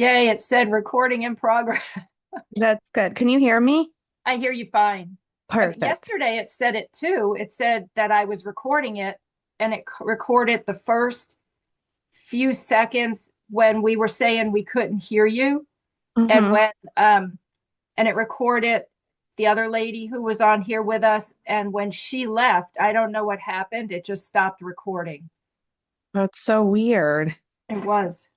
Yay, it said recording in progress. That's good. Can you hear me? I hear you fine. Perfect. Yesterday it said it too. It said that I was recording it and it recorded the first few seconds when we were saying we couldn't hear you and Mm-hmm. and it recorded the other lady who was on here with us, and when she left, I don't know what happened. It just stopped recording. That's so weird. It was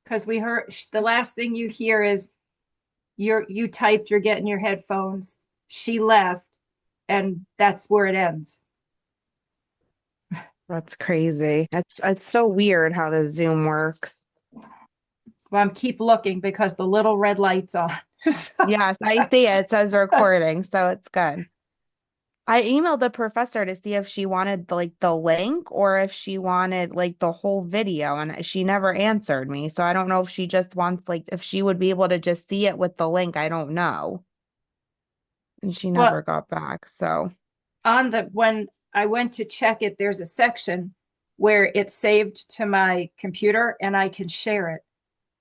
because we heard the last thing you hear is you typed you're getting your headphones. She left, and that's where it ends. That's crazy. It's so weird how the Zoom works. Well, I'm keep looking because the little red light's on. So, Yes, I see it. It says recording, so it's good. I emailed the professor to see if she wanted the link or if she wanted like the whole video, and she never answered me. So I don't know if she just wants like if she would be able to just see it with the link. I don't know. And she well, never got back. So on the when I went to check it, there's a section where it's saved to my computer and I can share it.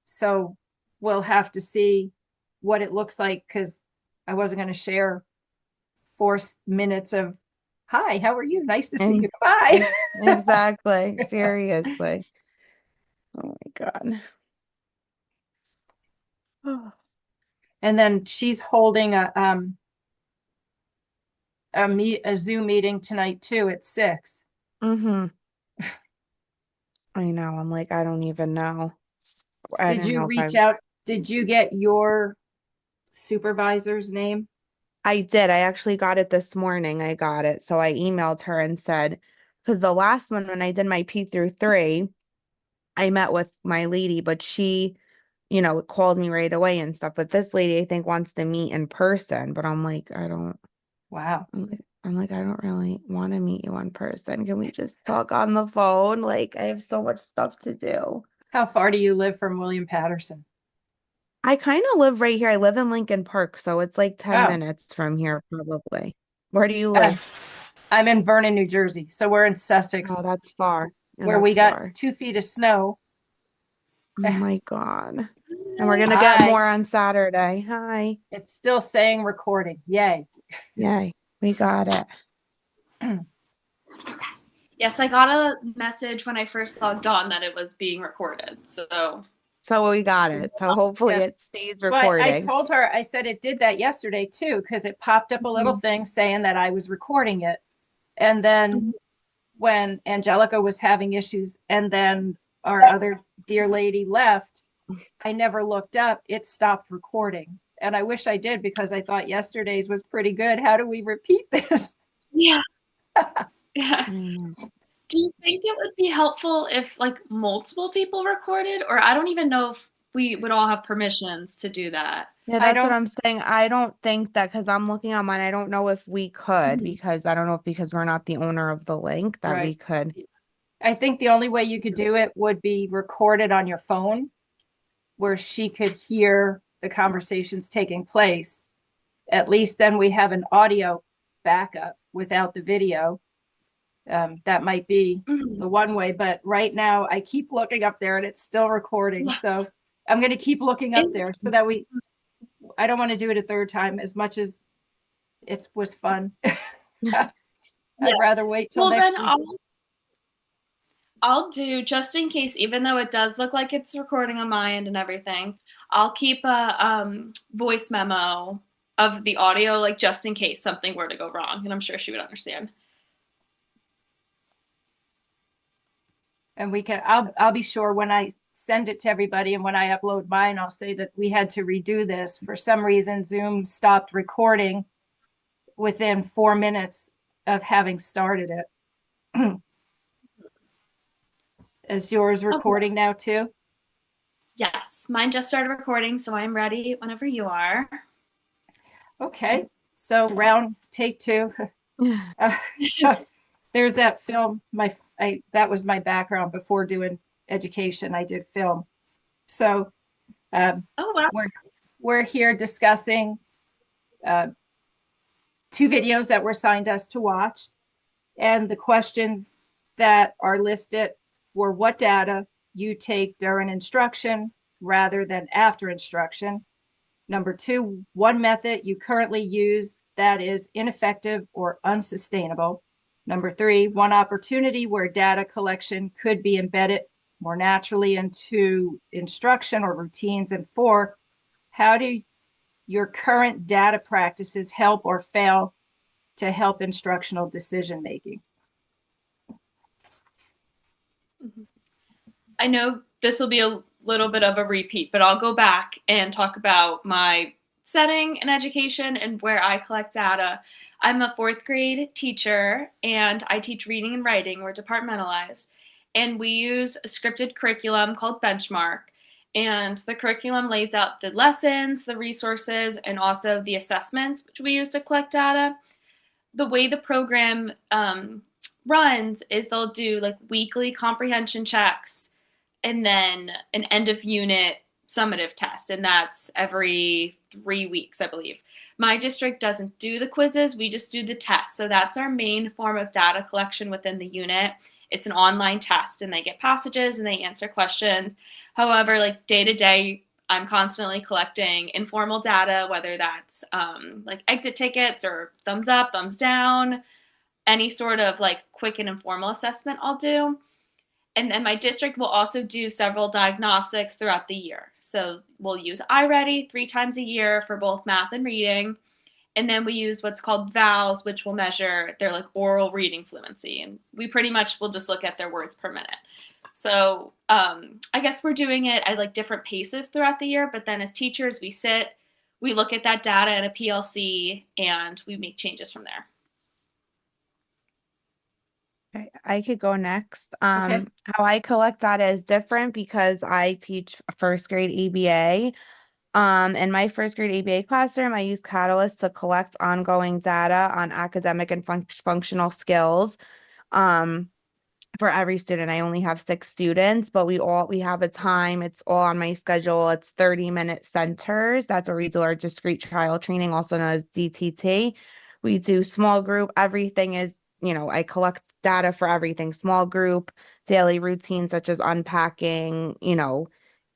So we'll have to see what it looks like because I wasn't going to share 4 minutes of hi, how are you? Nice to see and you. Bye. exactly. Seriously. Oh my God. And then she's holding a Zoom meeting tonight too at 6. Mm-hmm. I know. I'm like, I don't even know. I Did don't you know if reach out? Did you get your supervisor's name? I did. I actually got it this morning. I got it. So I emailed her and said, because the last one, when I did my P through 3, I met with my lady, but she, called me right away and stuff. But this lady, I think, wants to meet in person. But I'm like, I don't, Wow. I don't really want to meet you in person. Can we just talk on the phone? Like, I have so much stuff to do. How far do you live from William Patterson? I kind of live right here. I live in Lincoln Park, so it's like 10 Oh, minutes from here, probably. Where do you uh, live? I'm in Vernon, New Jersey. So we're in Oh, Sussex, that's far. Yeah, where we that's got far. 2 feet of snow. Oh my God. And we're gonna get Hi. more on Saturday. Hi. It's still saying recording. Yay. Yay. We got it. Yes, I got a message when I first logged on that it was being recorded. So, So we got it. So hopefully Yeah. it stays Well, I recording. told her, I said it did that yesterday too, because it popped up a little Mhm. thing saying that I was recording it. And then when Angelica was having issues, and then our other dear lady left, I never looked up. It stopped recording. And I wish I did because I thought yesterday's was pretty good. How do we repeat this? yeah. Yeah. I know. Do you think it would be helpful if like multiple people recorded, or I don't even know if we would all have permissions to do that? Yeah, I that's what don't, I'm saying. I don't think that because I'm looking on mine, I don't know if we could Mhm. because I don't know if because we're not the owner of the link that we right. could. I think the only way you could do it would be recorded on your phone where she could hear the conversations taking place. At least then we have an audio backup without the video. That might be Mhm. the one way, but right now I keep looking up there and it's still recording. Yeah. So I'm going to keep looking up Is there so that I don't want to do it a third time as much as it was fun. I'd yeah. rather wait till Well, then next week. I'll do just in case, even though it does look like it's recording on my end and everything. I'll keep a voice memo of the audio, like just in case something were to go wrong, and I'm sure she would understand. And I'll be sure when I send it to everybody and when I upload mine, I'll say that we had to redo this. For some reason, Zoom stopped recording within 4 minutes of having started it. Is yours Okay. recording now too? Yes, mine just started recording, so I'm ready whenever you are. Okay. So take two. Uh, there's that film. That was my background before doing education. I did film. So um, Oh wow. we're we're here discussing uh, 2 videos that were assigned us to watch, and the questions that are listed were what data you take during instruction, rather than after instruction. Number 2, one method you currently use that is ineffective or unsustainable. Number 3, one opportunity where data collection could be embedded more naturally into instruction or routines. And 4, how do your current data practices help or fail to help instructional decision making? I know this will be a little bit of a repeat, but I'll go back and talk about my setting in education and where I collect data. I'm a 4th grade teacher and I teach reading and writing. We're departmentalized. And we use a scripted curriculum called Benchmark. And the curriculum lays out the lessons, the resources, and also the assessments, which we use to collect data. The way the program runs is they'll do like weekly comprehension checks and then an end of unit summative test, and that's every 3 weeks, I believe. My district doesn't do the quizzes, we just do the tests. So that's our main form of data collection within the unit. It's an online test, and they get passages and they answer questions. However, like day to day, I'm constantly collecting informal data, whether that's like exit tickets or thumbs up, thumbs down, any sort of like quick and informal assessment I'll do. And then my district will also do several diagnostics throughout the year. So we'll use iReady 3 times a year for both math and reading. And then we use what's called VALs, which will measure their like oral reading fluency. And we pretty much will just look at their words per minute. So I guess we're doing it at like different paces throughout the year. But then as teachers, we sit, we look at that data in a PLC, and we make changes from there. Okay, I could go next. Okay. How I collect data is different because I teach 1st grade ABA. In my 1st grade ABA classroom, I use Catalyst to collect ongoing data on academic and functional skills. For every student, I only have 6 students, but we have a time. It's all on my schedule. It's 30-minute centers. That's where we do our discrete trial training, also known as DTT. We do small group. Everything is, I collect data for everything. Small group, daily routines such as unpacking,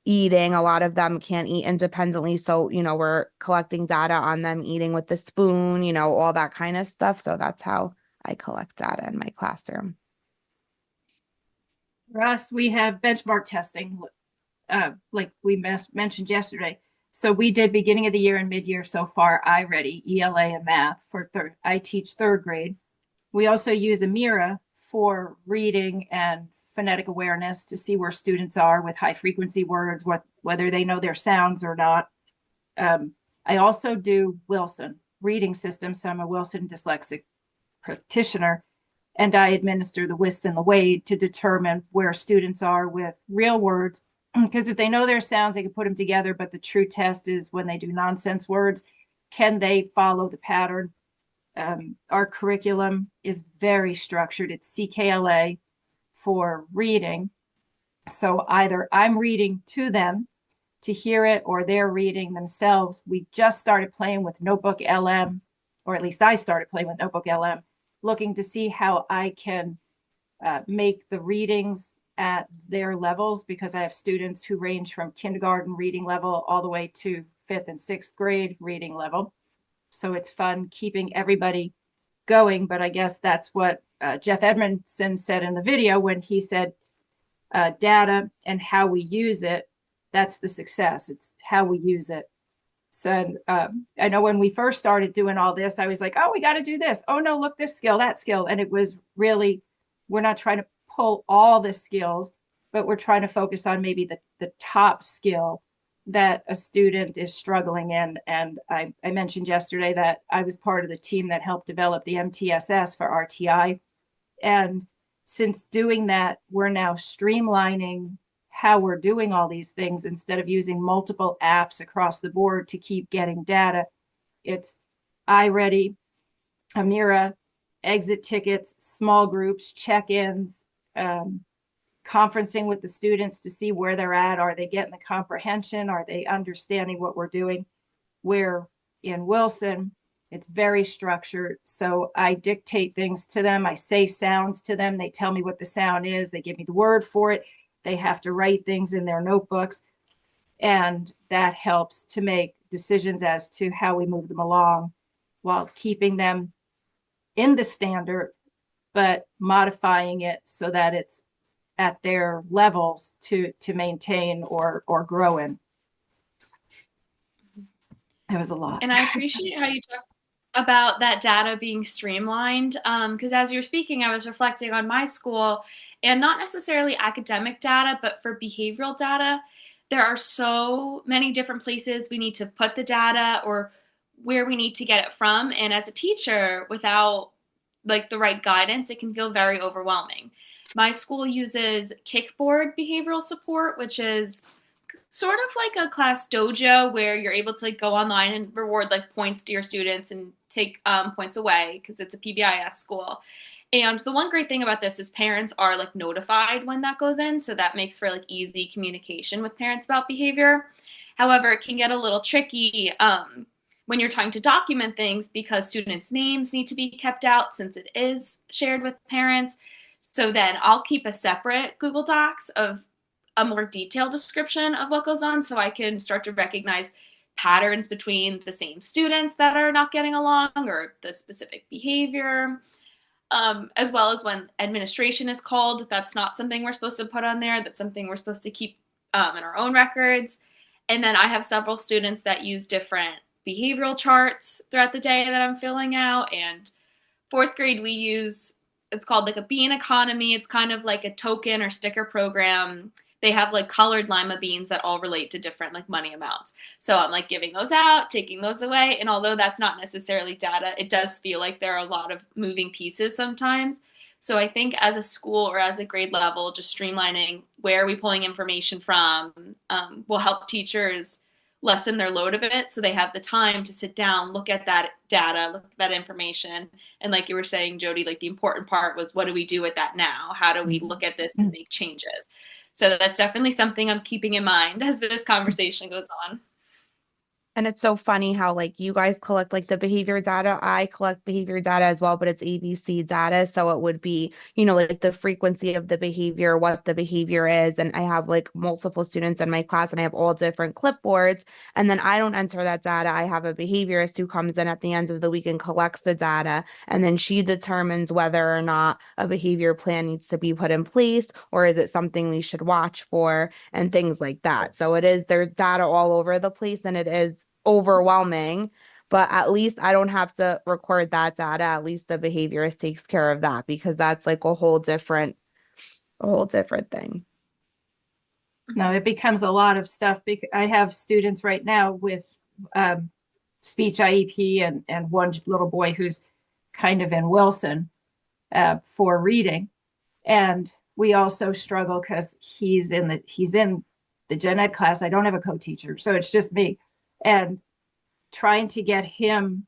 eating. A lot of them can't eat independently, so we're collecting data on them eating with the spoon, all that kind of stuff. So that's how I collect data in my classroom. For us, we have benchmark testing, like we mentioned yesterday. So we did beginning of the year and mid-year so far, iReady, ELA, and math for I teach 3rd grade. We also use Amira for reading and phonetic awareness to see where students are with high frequency words, whether they know their sounds or not. I also do Wilson reading system. So I'm a Wilson dyslexic practitioner, and I administer the WIST and the WADE to determine where students are with real words. Because if they know their sounds, they can put them together. But the true test is when they do nonsense words, can they follow the pattern? Our curriculum is very structured. It's CKLA for reading. So either I'm reading to them to hear it or they're reading themselves. We just started playing with Notebook LM, or at least I started playing with Notebook LM, looking to see how I can make the readings at their levels, because I have students who range from kindergarten reading level all the way to 5th and 6th grade reading level. So it's fun keeping everybody going. But I guess that's what Jeff Edmondson said in the video when he said data and how we use it, that's the success. It's how we use it. So I know when we first started doing all this, I was like, oh, we got to do this. Oh, no, look, this skill, that skill. And it was really, we're not trying to pull all the skills, but we're trying to focus on maybe the top skill that a student is struggling in. And I mentioned yesterday that I was part of the team that helped develop the MTSS for RTI. And since doing that, we're now streamlining how we're doing all these things. Instead of using multiple apps across the board to keep getting data, it's iReady, Amira, exit tickets, small groups, check-ins, conferencing with the students to see where they're at. Are they getting the comprehension? Are they understanding what we're doing? Where in Wilson, it's very structured. So I dictate things to them. I say sounds to them. They tell me what the sound is. They give me the word for it. They have to write things in their notebooks. And that helps to make decisions as to how we move them along while keeping them in the standard, but modifying it so that it's at their levels to maintain or grow in. It was a lot. And I appreciate how you talk about that data being streamlined. Because as you're speaking, I was reflecting on my school, and not necessarily academic data, but for behavioral data, there are so many different places we need to put the data or where we need to get it from. And as a teacher, without like the right guidance, it can feel very overwhelming. My school uses Kickboard behavioral support, which is sort of like a class dojo where you're able to like go online and reward like points to your students and take points away because it's a PBIS school. And the one great thing about this is parents are like notified when that goes in, so that makes for like easy communication with parents about behavior. However, it can get a little tricky when you're trying to document things because students' names need to be kept out since it is shared with parents. So then I'll keep a separate Google Docs of a more detailed description of what goes on so I can start to recognize patterns between the same students that are not getting along or the specific behavior, as well as when administration is called. That's not something we're supposed to put on there. That's something we're supposed to keep in our own records. And then I have several students that use different behavioral charts throughout the day that I'm filling out. And fourth grade, we use, it's called like a bean economy. It's kind of like a token or sticker program. They have like colored lima beans that all relate to different like money amounts. So I'm like giving those out, taking those away. And although that's not necessarily data, it does feel like there are a lot of moving pieces sometimes. So I think as a school or as a grade level, just streamlining where are we pulling information from will help teachers lessen their load a bit so they have the time to sit down, look at that data, look at that information. And like you were saying, Jody, like the important part was what do we do with that now? How do we look at this and make changes? So that's definitely something I'm keeping in mind as this conversation goes on. And it's so funny how like you guys collect like the behavior data. I collect behavior data as well, but it's ABC data. So it would be, like the frequency of the behavior, what the behavior is. And I have like multiple students in my class and I have all different clipboards. And then I don't enter that data. I have a behaviorist who comes in at the end of the week and collects the data. And then she determines whether or not a behavior plan needs to be put in place or is it something we should watch for and things like that. So there's data all over the place and it is overwhelming, but at least I don't have to record that data. At least the behaviorist takes care of that because that's like a whole different thing. No, it becomes a lot of stuff. I have students right now with speech IEP and one little boy who's kind of in Wilson for reading. And we also struggle because he's in the gen ed class. I don't have a co-teacher, so it's just me. And trying to get him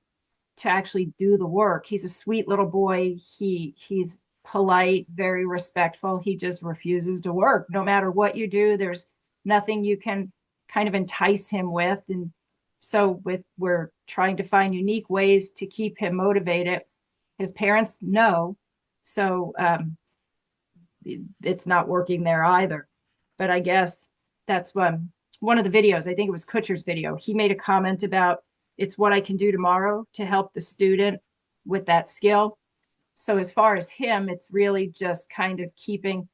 to actually do the work. He's a sweet little boy. He's polite, very respectful. He just refuses to work. No matter what you do, there's nothing you can kind of entice him with. And so we're trying to find unique ways to keep him motivated. His parents know, so it's not working there either. But I guess that's one of the videos, I think it was Kutcher's video, he made a comment about it's what I can do tomorrow to help the student with that skill. So as far as him, it's really just kind of keeping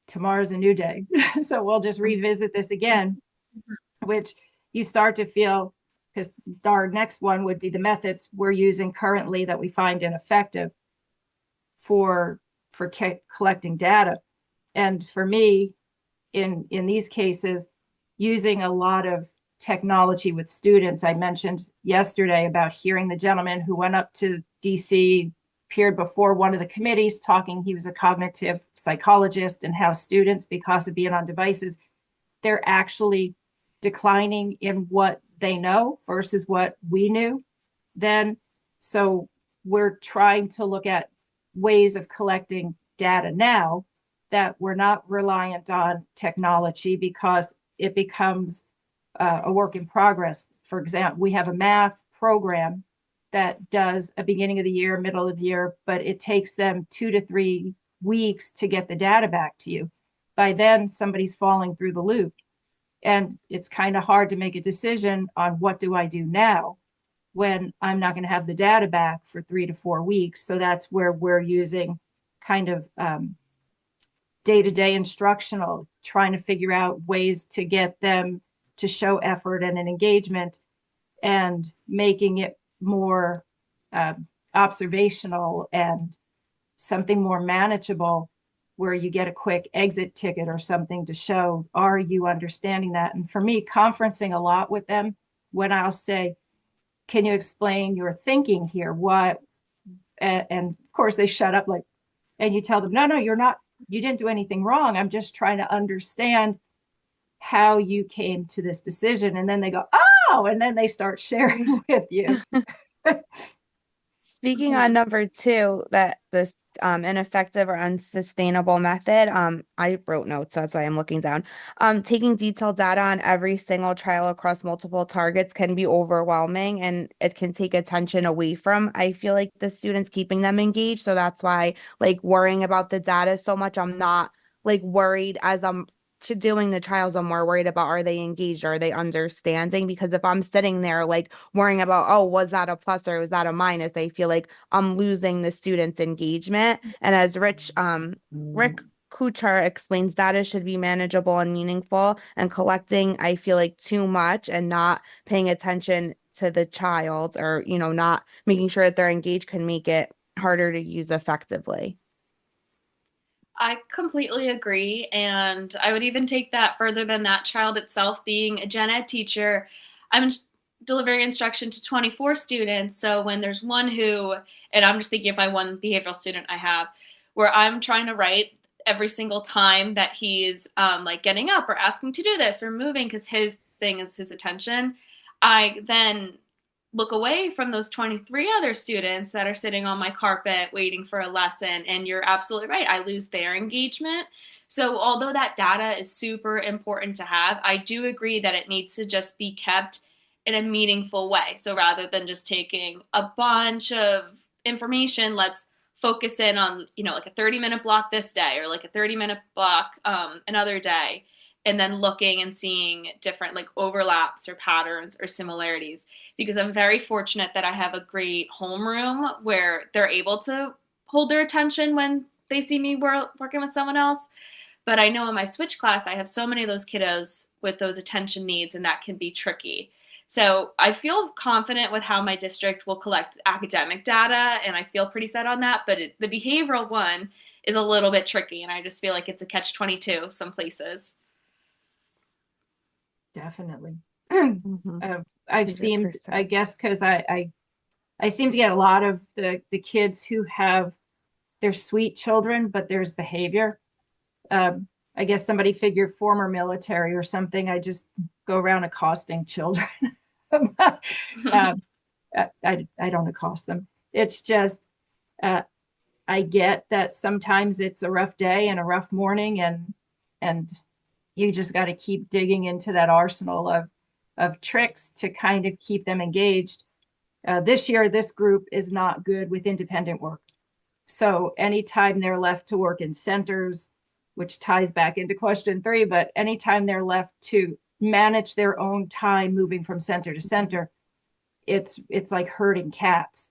tomorrow's a new day. So we'll just revisit this again, which you start to feel, because our next one would be the methods we're using currently that we find ineffective for collecting data. And for me, in these cases, using a lot of technology with students. I mentioned yesterday about hearing the gentleman who went up to DC, appeared before one of the committees talking, he was a cognitive psychologist, and how students, because of being on devices, they're actually declining in what they know versus what we knew then. So we're trying to look at ways of collecting data now that we're not reliant on technology because it becomes a work in progress. For example, we have a math program that does a beginning of the year, middle of the year, but it takes them 2 to 3 weeks to get the data back to you. By then, somebody's falling through the loop. And it's kind of hard to make a decision on what do I do now when I'm not going to have the data back for 3 to 4 weeks. So that's where we're using kind of day-to-day instructional, trying to figure out ways to get them to show effort and an engagement, and making it more observational and something more manageable, where you get a quick exit ticket or something to show, are you understanding that? And for me, conferencing a lot with them, when I'll say, can you explain your thinking here? What? And of course they shut up, like, and you tell them, no, you're not, you didn't do anything wrong. I'm just trying to understand how you came to this decision. And then they go, oh, and then they start sharing with you. Speaking on number two, that this ineffective or unsustainable method, I wrote notes, so that's why I'm looking down. Taking detailed data on every single trial across multiple targets can be overwhelming, and it can take attention away from, I feel like, the students, keeping them engaged. So that's why, like, worrying about the data so much, I'm not like worried as I'm to doing the trials. I'm more worried about, are they engaged? Are they understanding? Because if I'm sitting there like worrying about, oh, was that a plus or was that a minus, I feel like I'm losing the students' engagement. And as Rick Kuchar explains, data should be manageable and meaningful, and collecting, I feel like, too much and not paying attention to the child, or, not making sure that they're engaged, can make it harder to use effectively. I completely agree. And I would even take that further than that. Child itself, being a gen ed teacher, I'm delivering instruction to 24 students. So when there's one who, and I'm just thinking of my one behavioral student I have, where I'm trying to write every single time that he's like getting up or asking to do this or moving, because his thing is his attention, I then look away from those 23 other students that are sitting on my carpet waiting for a lesson. And you're absolutely right. I lose their engagement. So although that data is super important to have, I do agree that it needs to just be kept in a meaningful way. So rather than just taking a bunch of information, let's focus in on, like a 30-minute block this day, or like a 30-minute block another day, and then looking and seeing different like overlaps or patterns or similarities. Because I'm very fortunate that I have a great homeroom where they're able to hold their attention when they see me working with someone else. But I know in my switch class, I have so many of those kiddos with those attention needs, and that can be tricky. So I feel confident with how my district will collect academic data, and I feel pretty set on that. But the behavioral one is a little bit tricky, and I just feel like it's a catch-22 some places. Definitely. Mhm. I've seen, 100%. I guess, because I seem to get a lot of the kids who have, they're sweet children, but there's behavior. I guess somebody figured former military or something. I just go around accosting children. I don't accost them. It's just, I get that sometimes it's a rough day and a rough morning, and you just got to keep digging into that arsenal of tricks to kind of keep them engaged. This year, this group is not good with independent work. So anytime they're left to work in centers, which ties back into question 3, but anytime they're left to manage their own time moving from center to center, it's like herding cats.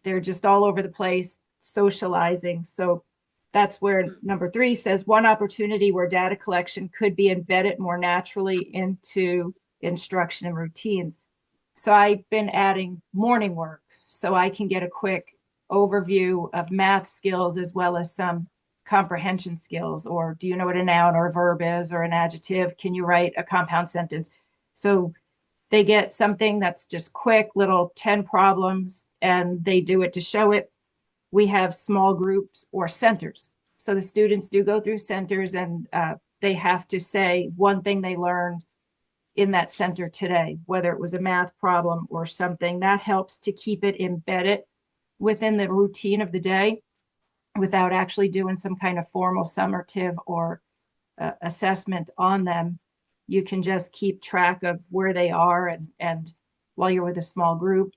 They're just all over the place, socializing. So that's where number 3 says one opportunity where data collection could be embedded more naturally into instruction and routines. So I've been adding morning work so I can get a quick overview of math skills as well as some comprehension skills. Or do you know what a noun or a verb is, or an adjective? Can you write a compound sentence? So they get something that's just quick, little 10 problems, and they do it to show it. We have small groups or centers. So the students do go through centers, and they have to say one thing they learned in that center today, whether it was a math problem or something. That helps to keep it embedded within the routine of the day without actually doing some kind of formal summative or assessment on them. You can just keep track of where they are. And while you're with a small group,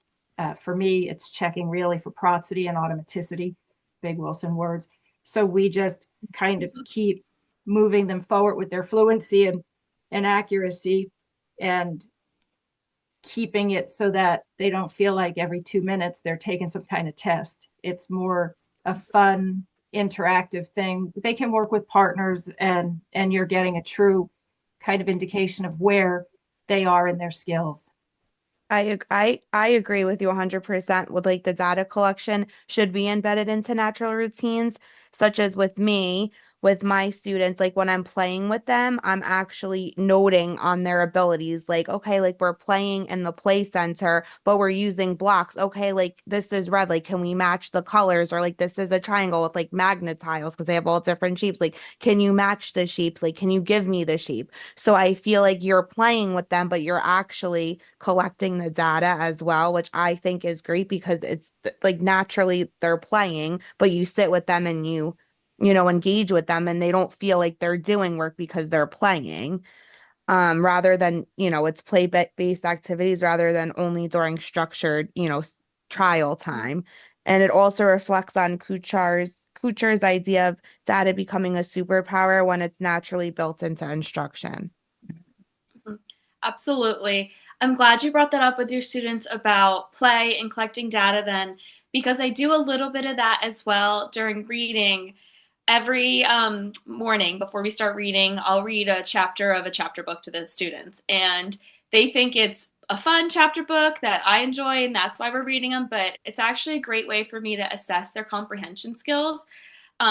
for me, it's checking really for prosody and automaticity, big Wilson words. So we just kind of keep moving them forward with their fluency. And and accuracy, and keeping it so that they don't feel like every 2 minutes they're taking some kind of test. It's more a fun, interactive thing. They can work with partners, and you're getting a true kind of indication of where they are in their skills. I agree with you 100% with like the data collection should be embedded into natural routines, such as with me, with my students, like when I'm playing with them, I'm actually noting on their abilities, like, okay, like we're playing in the play center, but we're using blocks. Okay, like this is red, like can we match the colors? Or like this is a triangle with like magnet tiles because they have all different shapes. Like, can you match the shapes? Like, can you give me the shape? So I feel like you're playing with them, but you're actually collecting the data as well, which I think is great because it's like naturally they're playing, but you sit with them and you engage with them and they don't feel like they're doing work because they're playing. Rather than, it's play-based activities rather than only during structured, trial time. And it also reflects on Kuchar's idea of data becoming a superpower when it's naturally built into instruction. Mhm. Absolutely. I'm glad you brought that up with your students about play and collecting data then, because I do a little bit of that as well during reading. Every morning before we start reading, I'll read a chapter of a chapter book to the students. And they think it's a fun chapter book that I enjoy, and that's why we're reading them. But it's actually a great way for me to assess their comprehension skills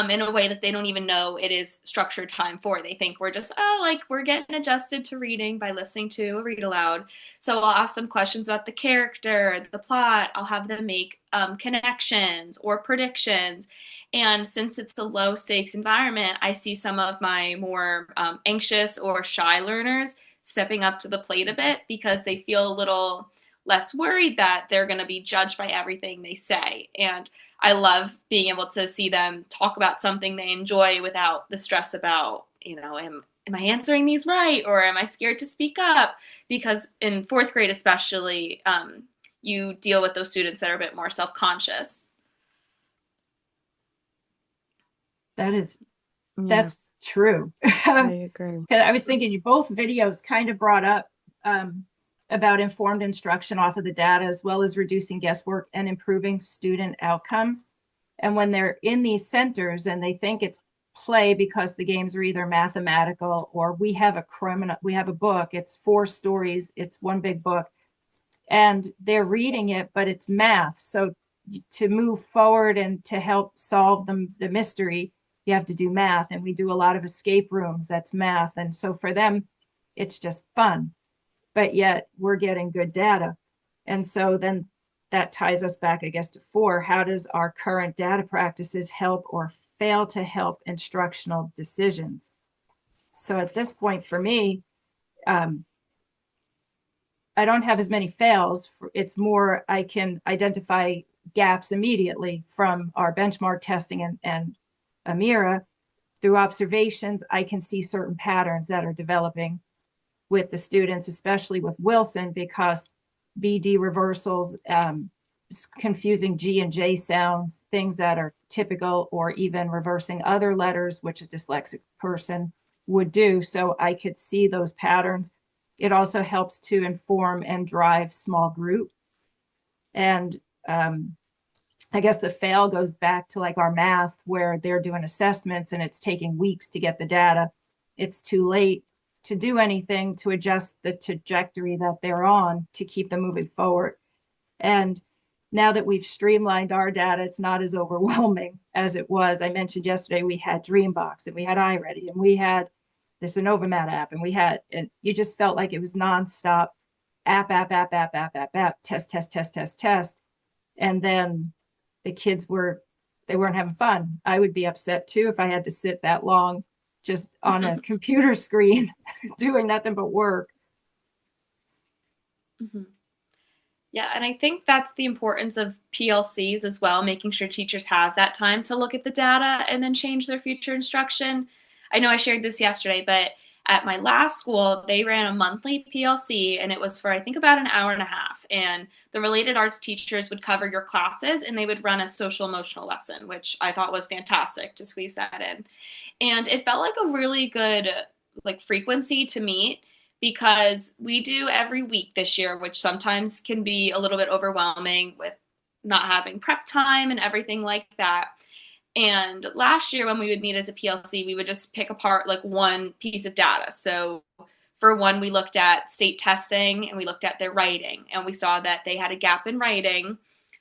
in a way that they don't even know it is structured time for. They think we're just, oh, like we're getting adjusted to reading by listening to a read aloud. So I'll ask them questions about the character, the plot. I'll have them make connections or predictions. And since it's a low stakes environment, I see some of my more anxious or shy learners stepping up to the plate a bit because they feel a little less worried that they're going to be judged by everything they say. And I love being able to see them talk about something they enjoy without the stress about, am I answering these right? Or am I scared to speak up? Because in fourth grade, especially, you deal with those students that are a bit more self-conscious. That is, Yeah, that's true. I agree. I was thinking you both videos kind of brought up about informed instruction off of the data, as well as reducing guesswork and improving student outcomes. And when they're in these centers and they think it's play because the games are either mathematical or we have a book, it's 4 stories, it's one big book, and they're reading it, but it's math. So to move forward and to help solve the mystery, you have to do math. And we do a lot of escape rooms, that's math. And so for them, it's just fun, but yet we're getting good data. And so then that ties us back, I guess, to 4. How does our current data practices help or fail to help instructional decisions? So at this point for me, um, I don't have as many fails. It's more I can identify gaps immediately from our benchmark testing and Amira. Through observations, I can see certain patterns that are developing with the students, especially with Wilson, because BD reversals, confusing G and J sounds, things that are typical, or even reversing other letters, which a dyslexic person would do. So I could see those patterns. It also helps to inform and drive small group. And I guess the fail goes back to like our math, where they're doing assessments and it's taking weeks to get the data. It's too late to do anything to adjust the trajectory that they're on to keep them moving forward. And now that we've streamlined our data, it's not as overwhelming as it was. I mentioned yesterday we had Dreambox and we had iReady and we had this Innovamat app, and you just felt like it was nonstop app, test, test, test, test, test. And then the kids they weren't having fun. I would be upset too if I had to sit that long just on a computer screen doing nothing but work. Mm-hmm. Yeah, and I think that's the importance of PLCs as well, making sure teachers have that time to look at the data and then change their future instruction. I know I shared this yesterday, but at my last school, they ran a monthly PLC and it was for, I think, about an hour and a half. And the related arts teachers would cover your classes and they would run a social emotional lesson, which I thought was fantastic to squeeze that in. And it felt like a really good like frequency to meet, because we do every week this year, which sometimes can be a little bit overwhelming with not having prep time and everything like that. And last year when we would meet as a PLC, we would just pick apart like one piece of data. So for one, we looked at state testing and we looked at their writing, and we saw that they had a gap in writing,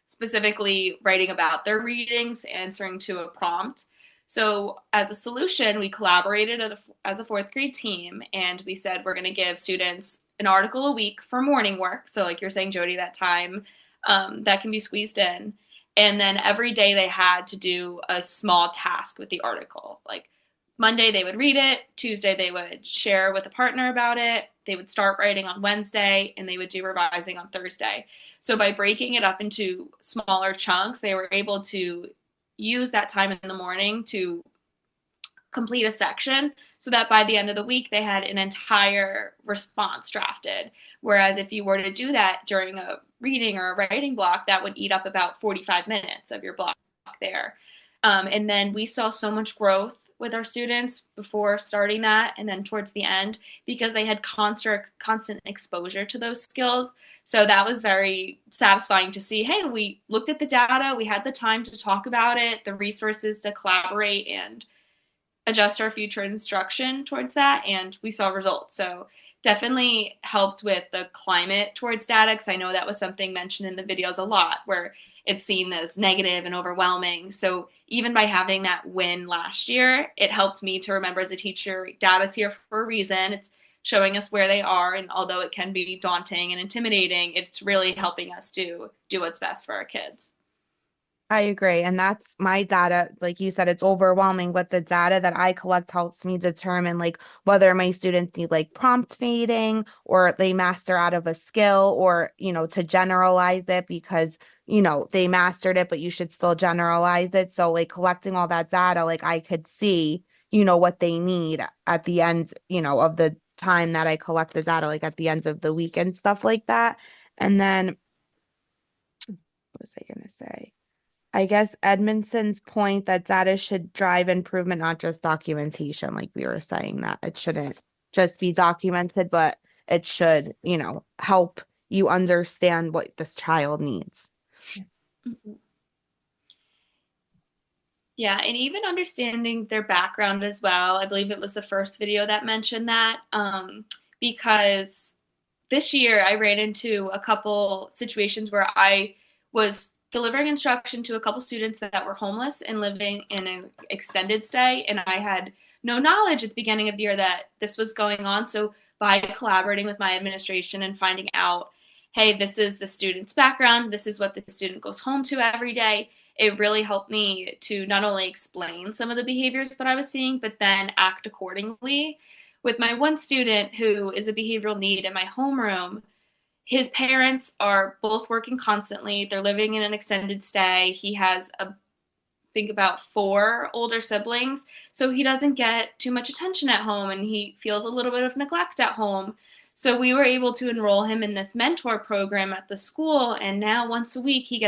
specifically writing about their readings, answering to a prompt. So as a solution, we collaborated as a fourth grade team, and we said we're going to give students an article a week for morning work. So like you're saying, Jody, that time that can be squeezed in. And then every day they had to do a small task with the article. Like Monday, they would read it. Tuesday, they would share with a partner about it. They would start writing on Wednesday, and they would do revising on Thursday. So by breaking it up into smaller chunks, they were able to use that time in the morning to complete a section, so that by the end of the week, they had an entire response drafted. Whereas if you were to do that during a reading or a writing block, that would eat up about 45 minutes of your block there. And then we saw so much growth with our students before starting that, and then towards the end, because they had constant exposure to those skills. So that was very satisfying to see, hey, we looked at the data, we had the time to talk about it, the resources to collaborate and adjust our future instruction towards that, and we saw results. So definitely helped with the climate towards data, because I know that was something mentioned in the videos a lot, where it's seen as negative and overwhelming. So even by having that win last year, it helped me to remember as a teacher, data's here for a reason. It's showing us where they are, and although it can be daunting and intimidating, it's really helping us do what's best for our kids. I agree. And that's my data. Like you said, it's overwhelming, but the data that I collect helps me determine like whether my students need like prompt feeding or they master out of a skill, or, to generalize it because, they mastered it, but you should still generalize it. So like collecting all that data, like I could see, what they need at the end, of the time that I collect the data, like at the end of the week and stuff like that. And then what was I going to say? I guess Edmondson's point that data should drive improvement, not just documentation, like we were saying, that it shouldn't just be documented, but it should, help you understand what this child needs. Mm-hmm. Yeah, and even understanding their background as well. I believe it was the first video that mentioned that, because this year I ran into a couple situations where I was delivering instruction to a couple students that were homeless and living in an extended stay, and I had no knowledge at the beginning of the year that this was going on. So by collaborating with my administration and finding out, hey, this is the student's background, this is what the student goes home to every day, it really helped me to not only explain some of the behaviors that I was seeing, but then act accordingly. With my one student who is a behavioral need in my homeroom, his parents are both working constantly. They're living in an extended stay. He has think about 4 older siblings, so he doesn't get too much attention at home, and he feels a little bit of neglect at home. So we were able to enroll him in this mentor program at the school, and now once a week they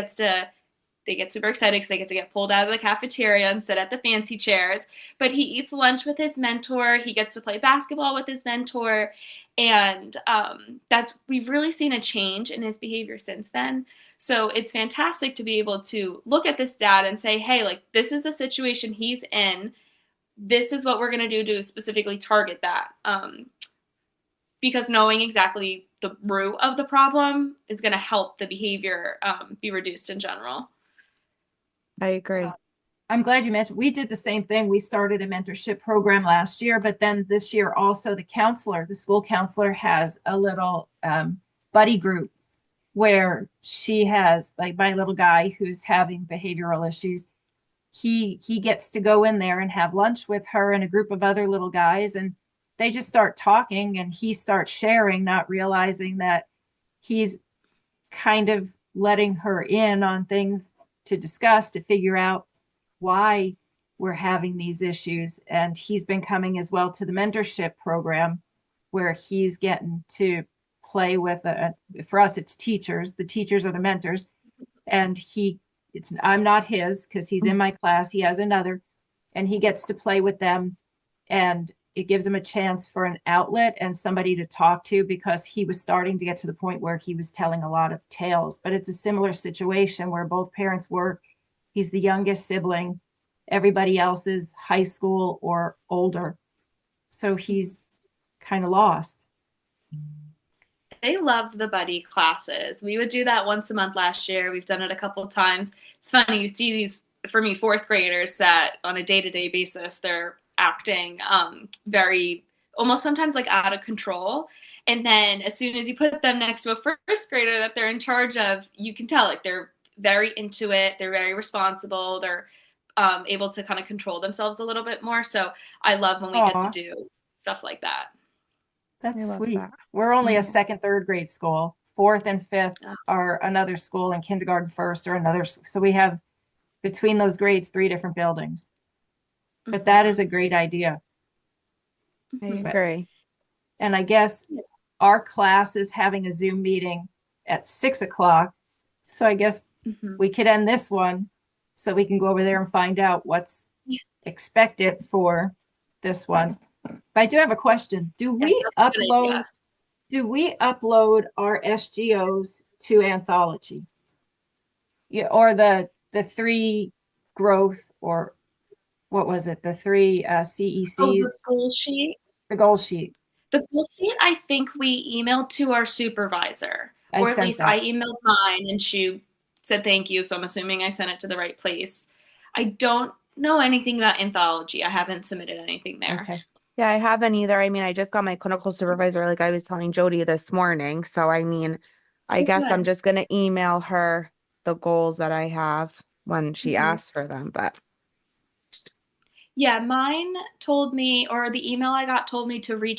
get super excited because they get to get pulled out of the cafeteria and sit at the fancy chairs. But he eats lunch with his mentor. He gets to play basketball with his mentor. And we've really seen a change in his behavior since then. So it's fantastic to be able to look at this data and say, hey, like, this is the situation he's in. This is what we're going to do to specifically target that. Because knowing exactly the root of the problem is going to help the behavior be reduced in general. I agree. I'm glad you mentioned, we did the same thing. We started a mentorship program last year, but then this year also the school counselor has a little buddy group where she has, like, my little guy who's having behavioral issues. He gets to go in there and have lunch with her and a group of other little guys, and they just start talking and he starts sharing, not realizing that he's kind of letting her in on things to discuss, to figure out why we're having these issues. And he's been coming as well to the mentorship program, where he's getting to play with for us, it's teachers. The teachers are the mentors. And I'm not his, because he's in my class. He has another, and he gets to play with them. And it gives him a chance for an outlet and somebody to talk to, because he was starting to get to the point where he was telling a lot of tales. But it's a similar situation where both parents work. He's the youngest sibling. Everybody else is high school or older. So he's kind of lost. They love the buddy classes. We would do that once a month last year. We've done it a couple of times. It's funny, you see these, for me, fourth graders that on a day-to-day basis, they're acting very, almost sometimes like out of control. And then as soon as you put them next to a first grader that they're in charge of, you can tell like they're very into it. They're very responsible. They're able to kind of control themselves a little bit more. So I love when we get to do stuff like that. That's sweet. We're only a second, third grade school. Fourth and fifth are another school, and kindergarten first are another. So we have between those grades 3 different buildings. But that is a great idea. I agree. And I guess our class is having a Zoom meeting at 6 o'clock. So I guess we could end this one so we can go over there and find out what's expected for this one. But I do have a question. Do we upload our SGOs to Anthology? Yeah, or the 3 growth, or what was it? The 3 CECs? Oh, the goal sheet? The goal sheet. The goal sheet, I think we emailed to our supervisor. Or at least I emailed mine and she said thank you. So I'm assuming I sent it to the right place. I don't know anything about Anthology. I haven't submitted anything there. Okay. Yeah, I haven't either. I mean, I just got my clinical supervisor, like I was telling Jody this morning. So, I mean, I guess I'm just going to email her the goals that I have when she asks for them. But yeah, mine told me, or the email I got told me to reach